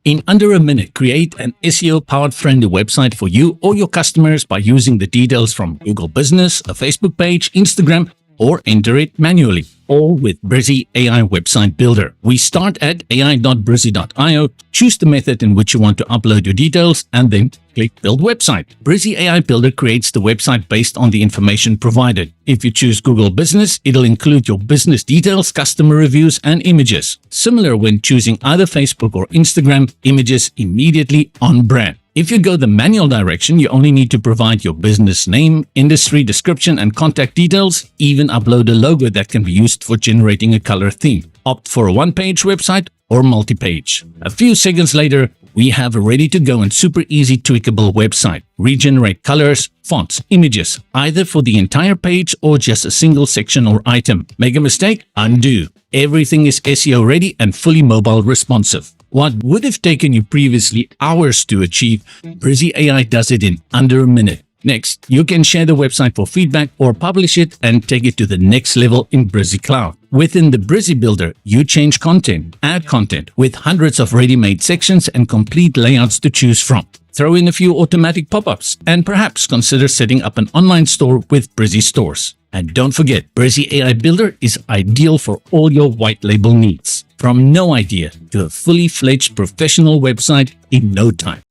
In under a minute, create an SEO-powered friendly website for you or your customers by using the details from Google Business, a Facebook page, Instagram, or enter it manually, all with Brizy AI Website Builder. We start at ai.brizy.io, choose the method in which you want to upload your details, and then click Build Website. Brizy AI Builder creates the website based on the information provided. If you choose Google Business, it'll include your business details, customer reviews, and images. Similar when choosing either Facebook or Instagram, images immediately on brand. If you go the manual direction, you only need to provide your business name, industry description, and contact details, even upload a logo that can be used for generating a color theme. Opt for a one-page website or multi-page. A few seconds later, we have a ready-to-go and super easy tweakable website. Regenerate colors, fonts, images, either for the entire page or just a single section or item. Make a mistake? Undo. Everything is SEO ready and fully mobile responsive. What would have taken you previously hours to achieve, Brizy AI does it in under a minute. Next, you can share the website for feedback or publish it and take it to the next level in Brizy Cloud. Within the Brizy Builder, you change content, add content with hundreds of ready-made sections and complete layouts to choose from. Throw in a few automatic pop-ups and perhaps consider setting up an online store with Brizy Stores. And don't forget, Brizy AI Builder is ideal for all your white label needs. From no idea to a fully fledged professional website in no time.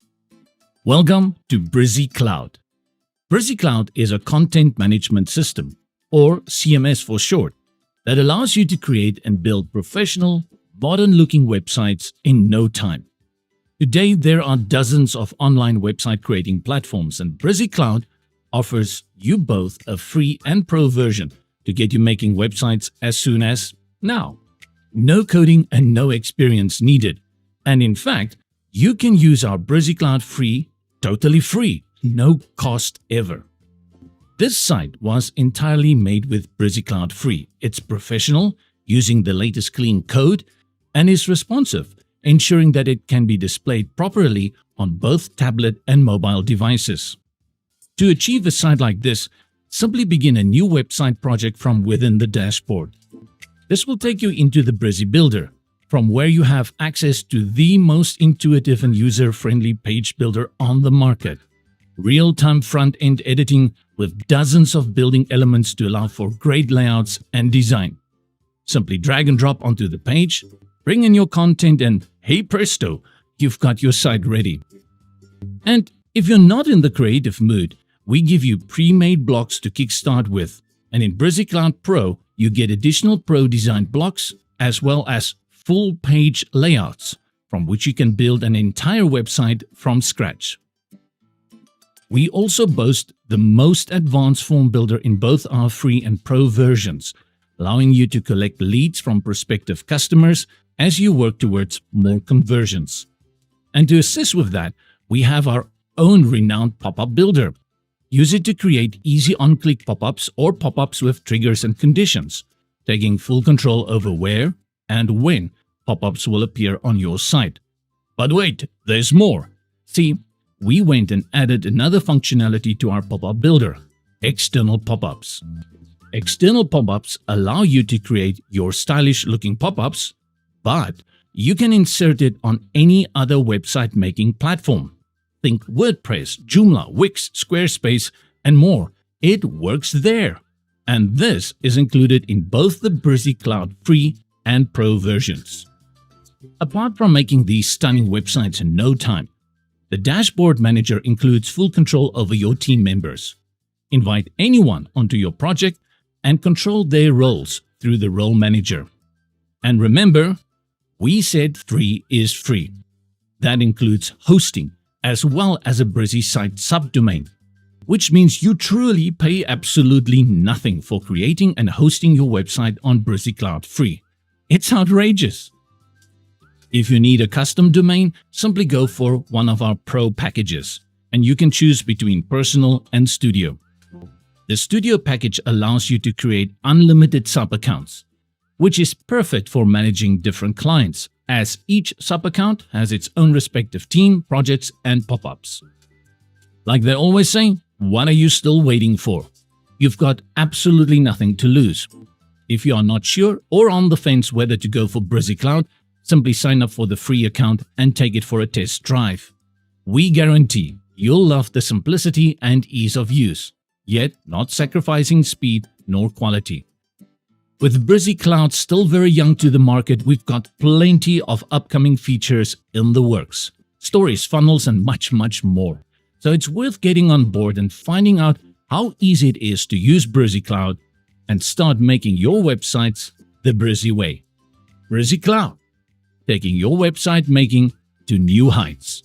Welcome to Brizy Cloud. Brizy Cloud is a content management system, or CMS for short, that allows you to create and build professional, modern-looking websites in no time. Today, there are dozens of online website creating platforms, and Brizy Cloud offers you both a free and pro version to get you making websites as soon as now. No coding and no experience needed. And in fact, you can use our Brizy Cloud free, totally free, no cost ever. This site was entirely made with Brizy Cloud free. It's professional, using the latest clean code, and is responsive, ensuring that it can be displayed properly on both tablet and mobile devices. To achieve a site like this, simply begin a new website project from within the dashboard. This will take you into the Brizy Builder, from where you have access to the most intuitive and user-friendly page builder on the market. Real-time front-end editing with dozens of building elements to allow for great layouts and design. Simply drag and drop onto the page, bring in your content, and hey presto, you've got your site ready. And if you're not in the creative mood, we give you pre-made blocks to kickstart with. And in Brizy Cloud Pro, you get additional pro-designed blocks as well as full page layouts from which you can build an entire website from scratch. We also boast the most advanced form builder in both our free and pro versions, allowing you to collect leads from prospective customers as you work towards more conversions. And to assist with that, we have our own renowned pop-up builder. Use it to create easy on-click pop-ups or pop-ups with triggers and conditions, taking full control over where and when pop-ups will appear on your site. But wait, there's more. See, we went and added another functionality to our pop-up builder, external pop-ups. External pop-ups allow you to create your stylish-looking pop-ups, but you can insert it on any other website making platform. Think WordPress, Joomla, Wix, Squarespace, and more. It works there. And this is included in both the Brizy Cloud Free and Pro versions. Apart from making these stunning websites in no time, the Dashboard Manager includes full control over your team members. Invite anyone onto your project and control their roles through the Role Manager. And remember, we said free is free. That includes hosting as well as a Brizy site subdomain, which means you truly pay absolutely nothing for creating and hosting your website on Brizy Cloud free. It's outrageous. If you need a custom domain, simply go for one of our Pro packages, and you can choose between Personal and Studio. The Studio package allows you to create unlimited sub-accounts, which is perfect for managing different clients, as each sub-account has its own respective team, projects, and pop-ups. Like they always say, what are you still waiting for? You've got absolutely nothing to lose. If you are not sure or on the fence whether to go for Brizy Cloud, Simply sign up for the free account and take it for a test drive. We guarantee you'll love the simplicity and ease of use, yet not sacrificing speed nor quality. With Brizy Cloud still very young to the market, we've got plenty of upcoming features in the works. Stories, funnels, and much more. So it's worth getting on board and finding out how easy it is to use Brizy Cloud and start making your websites the Brizy way. Brizy Cloud, taking your website making to new heights.